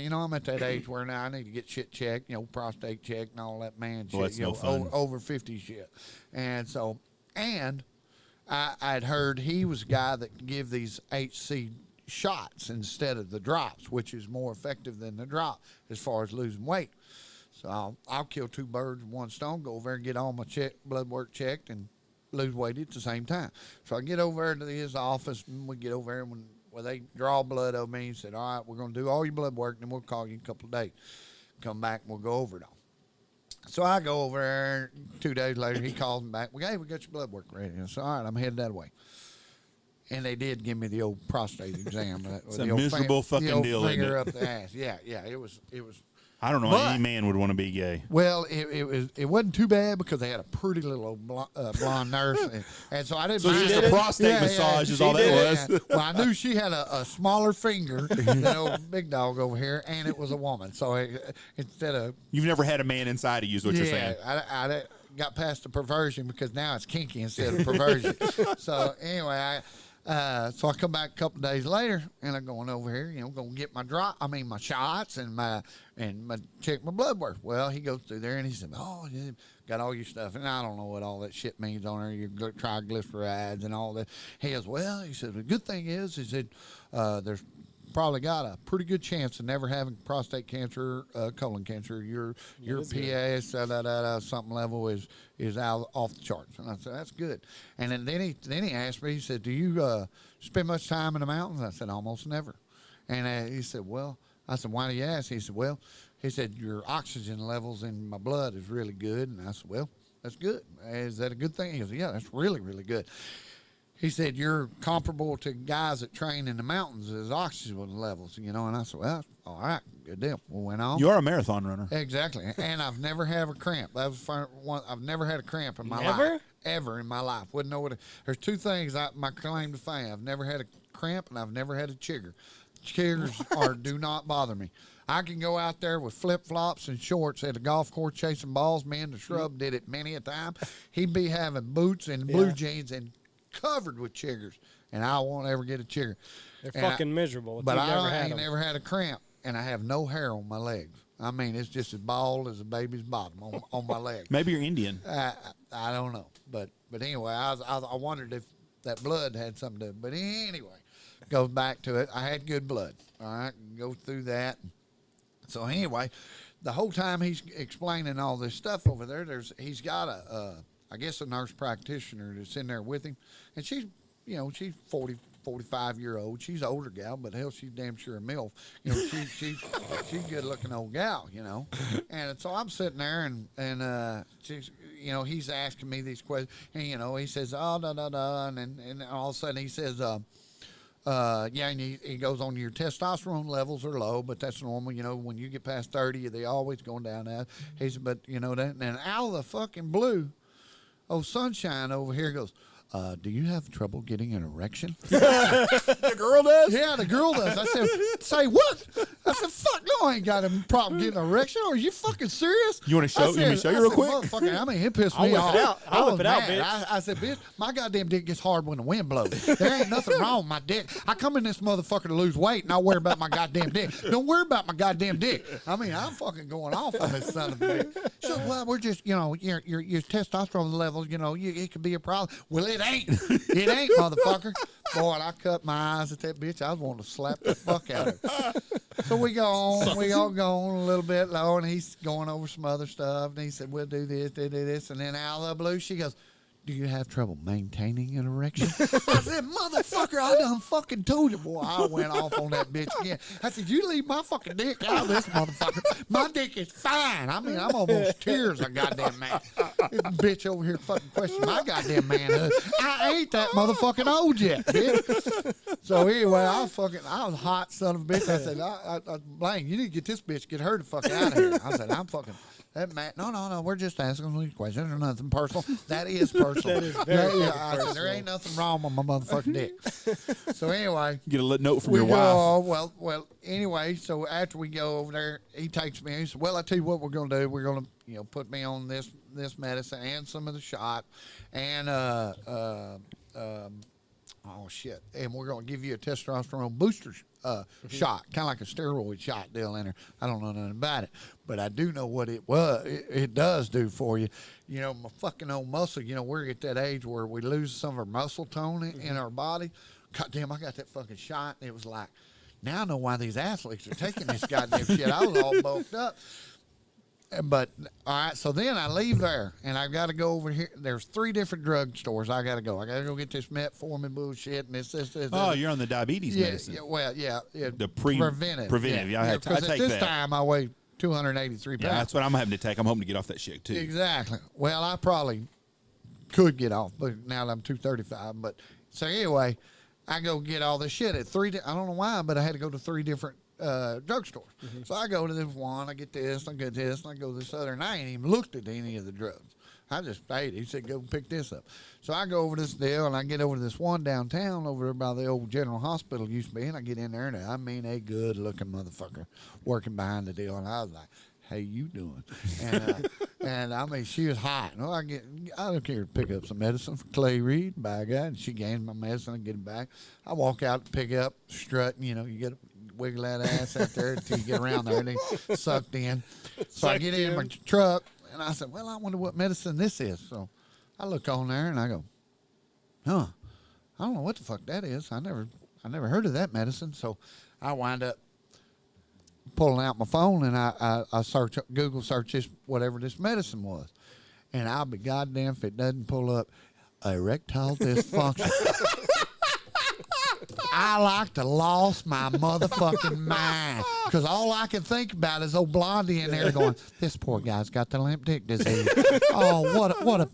You know, I'm at that age where now I need to get shit checked, prostate checked and all that man Well, shit, that's no fun. over 50 shit. And so, and I'd heard he was a guy that could give these HC shots instead of the drops, which is more effective than the drop as far as losing weight. So I'll kill two birds with one stone, go over there and get all my blood work checked and lose weight at the same time. So I get over there to his office, and we get over there, and when they draw blood of me, he said, all right, we're going to do all your blood work, and then we'll call you in a couple of days. Come back, and we'll go over it all. So I go over there. 2 days later, he calls me back. Hey, we got your blood work ready. I said, all right, I'm headed that way. And they did give me the old prostate exam. It's a miserable fucking deal, isn't finger it? up the ass. Yeah, it was. I don't know any man would want to be gay. Well, it wasn't too bad because they had a pretty little old blonde nurse, and so I didn't. So mind just a prostate massage is all that was. Yeah. Well, I knew she had a smaller finger than old big dog over here, and it was a woman. So instead of You've never had a man inside of you, is what you're saying. I got past the perversion because now it's kinky instead of perversion. So anyway, so I come back a couple of days later, and I'm going over here, going to get my shots and check my blood work. Well, he goes through there and he said, "Oh, you got all your stuff," and I don't know what all that shit means on there. Your triglycerides and all that. He goes, "Well," he said, "the good thing is that there's probably got a pretty good chance of never having prostate cancer, colon cancer. Your PAS something level is out off the charts." And I said, "That's good." And then he asked me, he said, "Do you spend much time in the mountains?" I said, "Almost never." And he said, "Well," I said, "Why do you ask?" He said, "Well," he said, "your oxygen levels in my blood is really good." And I said, "Well, that's good. Is that a good thing?" He goes, "Yeah, that's really, really good." He said, "You're comparable to guys that train in the mountains as oxygen levels, And I said, "Well, all right, good deal." We went on. You are a marathon runner. Exactly. And I've never had a cramp. That was one. I've never had a cramp in my Never? life. Ever in my life. Wouldn't know what there's two things my claim to fame. I've never had a cramp and I've never had a chigger. Chiggers do not bother me. I can go out there with flip-flops and shorts at a golf course chasing balls. Man, the shrub did it many a time. He'd be having boots and blue jeans and covered with chiggers, and I won't ever get a chigger. They're fucking miserable. But I ain't never had a cramp, and I have no hair on my legs. I mean, it's just as bald as a baby's bottom on my leg. Maybe you're Indian. I don't know, but anyway, I wondered if that blood had something to do. But anyway, goes back to it. I had good blood. All right, go through that. So anyway, the whole time he's explaining all this stuff over there, he's got I guess a nurse practitioner that's in there with him, and she's 40, 45-year-old. She's an older gal, but hell, she's damn sure a MILF. She's a good-looking old gal, And so I'm sitting there, and she's, he's asking me these questions, and he says, "Oh, da da da," and all of a sudden he says, and he goes on, "Your testosterone levels are low, but that's normal. When you get past 30, they always going down now." He said, "But that," and out of the fucking blue, Sunshine over here goes, "Do you have trouble getting an erection?" The girl does? Yeah, the girl does. I said, "Say what?" I said, "Fuck no, I ain't got a problem getting an erection. Are you fucking serious?" You want to show? You real quick? Motherfucker, I mean, it pissed me off. I'll whip it out, bitch. I said, "Bitch, my goddamn dick gets hard when the wind blows. There ain't nothing wrong with my dick. I come in this motherfucker to lose weight, and I worry about my goddamn dick. Don't worry about my goddamn dick." I mean, I'm fucking going off on this son of a bitch. So, well, we're just, your testosterone levels, it could be a problem. Well, it ain't. It ain't, motherfucker. Boy, and I cut my eyes at that bitch. I was wanting to slap the fuck out of her. So we go on. We all go on a little bit low, and he's going over some other stuff. And he said, "We'll do this, do this." And then out of the blue, she goes, "Do you have trouble maintaining an erection?" I said, "Motherfucker, I done fucking told you." Boy, I went off on that bitch again. I said, "You leave my fucking dick out of this, motherfucker. My dick is fine. I mean, I'm almost tears a goddamn man. This bitch over here fucking questioning my goddamn manhood. I ain't that motherfucking old yet, bitch." So anyway, I was a hot son of a bitch. I said, Blaine, you need to get this bitch, get her the fuck out of here. I said, "I'm fucking... That man, no, we're just asking these questions. There's nothing personal." That is personal. That is very I said, "There ain't nothing wrong with my motherfucking dick." So anyway, Get a note from your wife. Well, anyway, so after we go over there, he takes me. He said, "Well, I tell you what we're gonna do. We're gonna, put me on this medicine and some of the shot, and oh shit, and we're gonna give you a testosterone booster shot, kind of like a steroid shot deal in there. I don't know nothing about it, but I do know what it does do for you. You know, my fucking old muscle. You know, we're at that age where we lose some of our muscle tone in our body. God damn, I got that fucking shot, and it was like, now I know why these athletes are taking this goddamn shit. I was all bulked up. But, all right, so then I leave there, and I've got to go over here. There's 3 different drugstores I got to go. I got to go get this metformin bullshit and this. Oh, you're on the diabetes medicine. Yeah, well, yeah. The preventive. Preventive. Yeah, I take at this that. time, I weigh 283 pounds. Yeah, that's what I'm having to take. I'm hoping to get off that shit, too. Exactly. Well, I probably could get off, but now that I'm 235. But, so anyway, I go get all this shit at 3. I don't know why, but I had to go to 3 different drugstore. So I go to this one, I get this, and I go to this other, and I ain't even looked at any of the drugs. I just paid. He said, go pick this up. So I go over this deal, and I get over to this one downtown over there by the old general hospital used to be, and I get in there, and I mean a good-looking motherfucker working behind the deal, and I was like, how you doing? And I mean, she was hot. No, I don't care to pick up some medicine for Clay Reid, by God, and she gains my medicine, I get it back. I walk out to pick up, strutting, you know, you get wiggle that ass out there until you get around there and they sucked in. So I get in my truck and I said, well, I wonder what medicine this is. So I look on there and I go, I don't know what the fuck that is. I never heard of that medicine. So I wind up pulling out my phone and I Google search this, whatever this medicine was. And I'll be goddamn if it doesn't pull up erectile dysfunction. I like to lost my motherfucking mind because all I can think about is old Blondie in there going, this poor guy's got the limp dick disease. Oh,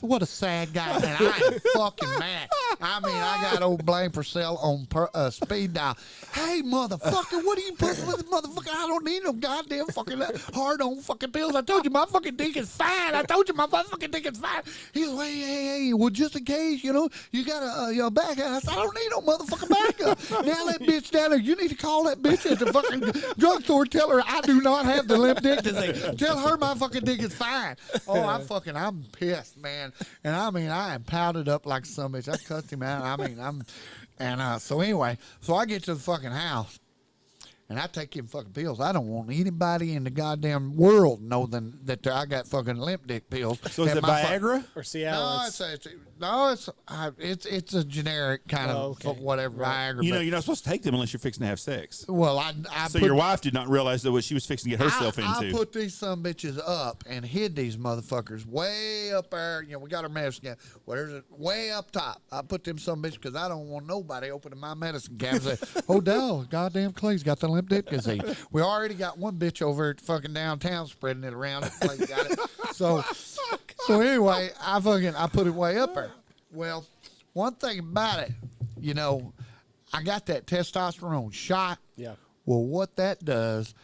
what a sad guy. And I am fucking mad. I mean, I got old Blaine Purcell on speed dial. Hey, motherfucker, what are you putting with the motherfucker? I don't need no goddamn fucking hard-on fucking pills. I told you my fucking dick is fine. I told you my motherfucking dick is fine. He's like, hey, well, just in case, you know, you got a backup. I said, I don't need no motherfucking backup. Now that bitch down there, you need to call that bitch at the fucking drugstore. Tell her I do not have the limp dick disease. Tell her my fucking dick is fine. Oh, I'm pissed, man. And I mean, I am powdered up like some bitch. I cussed him out. I mean, so anyway, so I get to the fucking house. And I take them fucking pills. I don't want anybody in the goddamn world know that I got fucking limp dick pills. So is it Viagra or Cialis? It's a generic kind of whatever Viagra. You know, you're not supposed to take them unless you're fixing to have sex. Well, so your wife did not realize that what she was fixing to get herself into. I put these some bitches up and hid these motherfuckers way up there. You know, we got our medicine cabinet. Where's it? Way up top. I put them some bitches because I don't want nobody opening my medicine cabinet and say, oh, no, goddamn Clay's got the limp dick disease. We already got one bitch over at fucking downtown spreading it around. Clay got it. So anyway, I put it way up there. Well, one thing about it, you know, I got that testosterone shot. Yeah. Well, what that does,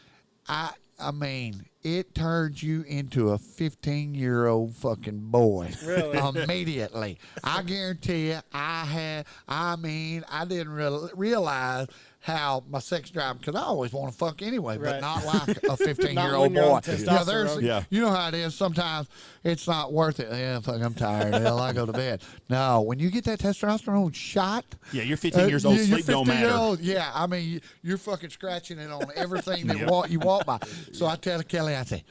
I mean, it turns you into a 15-year-old fucking boy. Really? Immediately. I guarantee you, I didn't realize how my sex drive, because I always want to fuck anyway, but not like a 15-year-old boy. You know how it is. Sometimes it's not worth it. Yeah, fuck, I'm tired. Hell, I go to bed. No, when you get that testosterone shot. Yeah, you're 15 years old. Sleep don't matter. Yeah, I mean, you're fucking scratching it on everything that you walk by. So I tell Kelly, I say,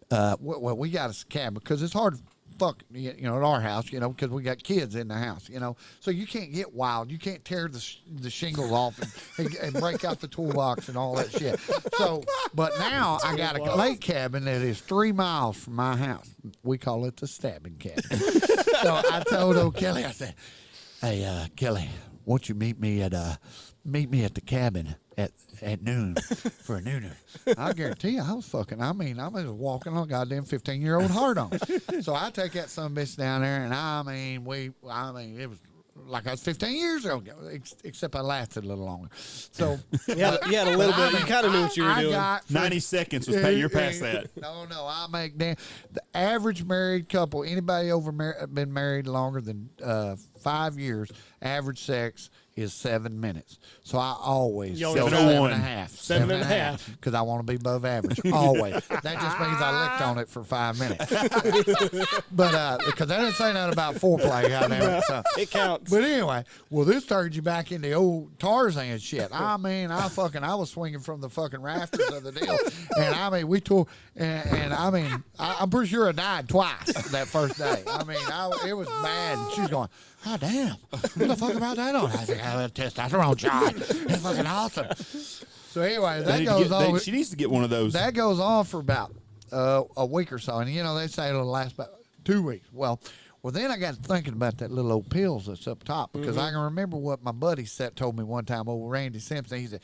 well, we got a cabin because it's hard to fuck, you know, at our house, you know, because we got kids in the house, you know. So you can't get wild. You can't tear the shingles off and break out the toolbox and all that shit. So, but now I got a lake cabin that is 3 miles from my house. We call it the stabbing cabin. So I told old Kelly, I said, hey, Kelly, won't you meet me at the cabin at noon for a nooner? I guarantee you, I was walking on a goddamn 15-year-old hard on. So I take that son of a bitch down there, and I mean, it was like I was 15 years ago, except I lasted a little longer. So you had a little bit. You kind of knew what you were doing. 90 seconds was you're past that. No, I make the average married couple. Anybody been married longer than 5 years? Average sex is 7 minutes. So I always You go always 7.5. 7.5. Because I want to be above average. Always. That just means I licked on it for 5 minutes. But because that didn't say nothing about foreplay. Goddamn. So. It counts. But anyway, well, this turns you back into old Tarzan shit. I mean, I was swinging from the fucking rafters of the deal. And I mean, we tore, and I mean, I'm pretty sure I died twice that first day. I mean, it was bad. And she was going, oh, damn. What the fuck about that on? I said, I have a testosterone shot. It's fucking awesome. So anyway, that goes on. She needs to get one of those. That goes on for about a week or so. And, you know, they say it'll last about 2 weeks. Well, then I got thinking about that little old pills that's up top because I can remember what my buddy told me one time. Old Randy Simpson. He said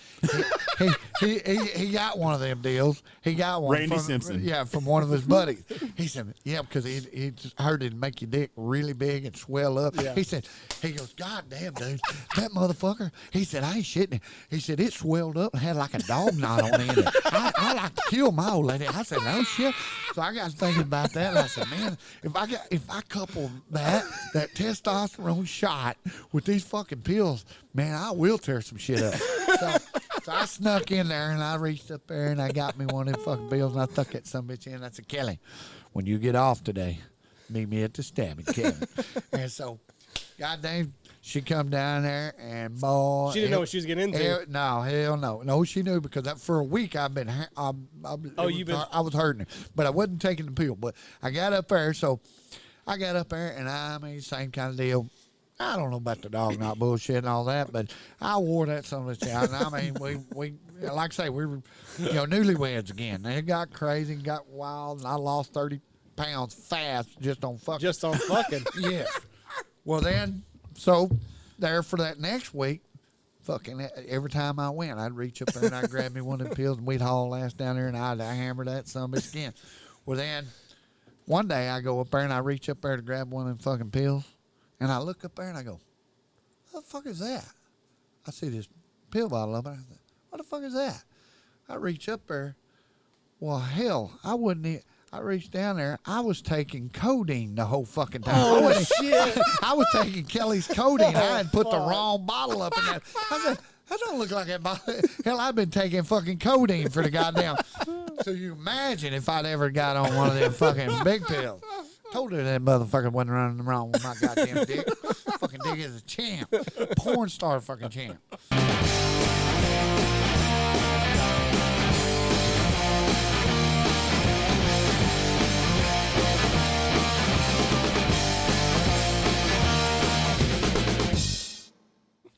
he got one of them deals. He got one. Randy Simpson. Yeah, from one of his buddies. He said, yeah, because he just heard it make your dick really big and swell up. Yeah. He goes, God damn, dude, that motherfucker. He said, I ain't shitting. He said it swelled up and had like a dog knot on the end of it. I like to kill my old lady. I said, no shit. So I got thinking about that. And I said, man, if I couple that testosterone shot with these fucking pills, man, I will tear some shit up. So I snuck in there and I reached up there and I got me one of them fucking pills and I stuck that some bitch in. I said, Kelly, when you get off today, meet me at the stabbing cabin. And so, goddamn, she come down there and boy, She didn't know what she was getting into. No, hell no. No, she knew because for a week I was hurting her, but I wasn't taking the pill. But I got up there, and I mean, same kind of deal. I don't know about the dog knot bullshit and all that, but I wore that some of the time. And I mean, we like I say, we were, newlyweds again. It got crazy, got wild, and I lost 30 pounds fast just on fucking. Just on fucking. Yeah. Well, then, so there for that next week, fucking every time I went, I'd reach up there and I'd grab me one of the pills and we'd haul ass down there and I'd hammer that some bitch again. Well, then one day I go up there and I reach up there to grab one of them fucking pills and I look up there and I go, what the fuck is that? I see this pill bottle up there. I said, what the fuck is that? I reach up there. Well, hell, I reached down there. I was taking codeine the whole fucking time. Oh, shit. I was taking Kelly's codeine. I had put the wrong bottle up in there. I said, that don't look like that bottle. Hell, I've been taking fucking codeine for the goddamn. So you imagine if I'd ever got on one of them fucking big pills. Told her that motherfucker wasn't running wrong with my goddamn dick. Fucking dick is a champ. Porn star fucking champ.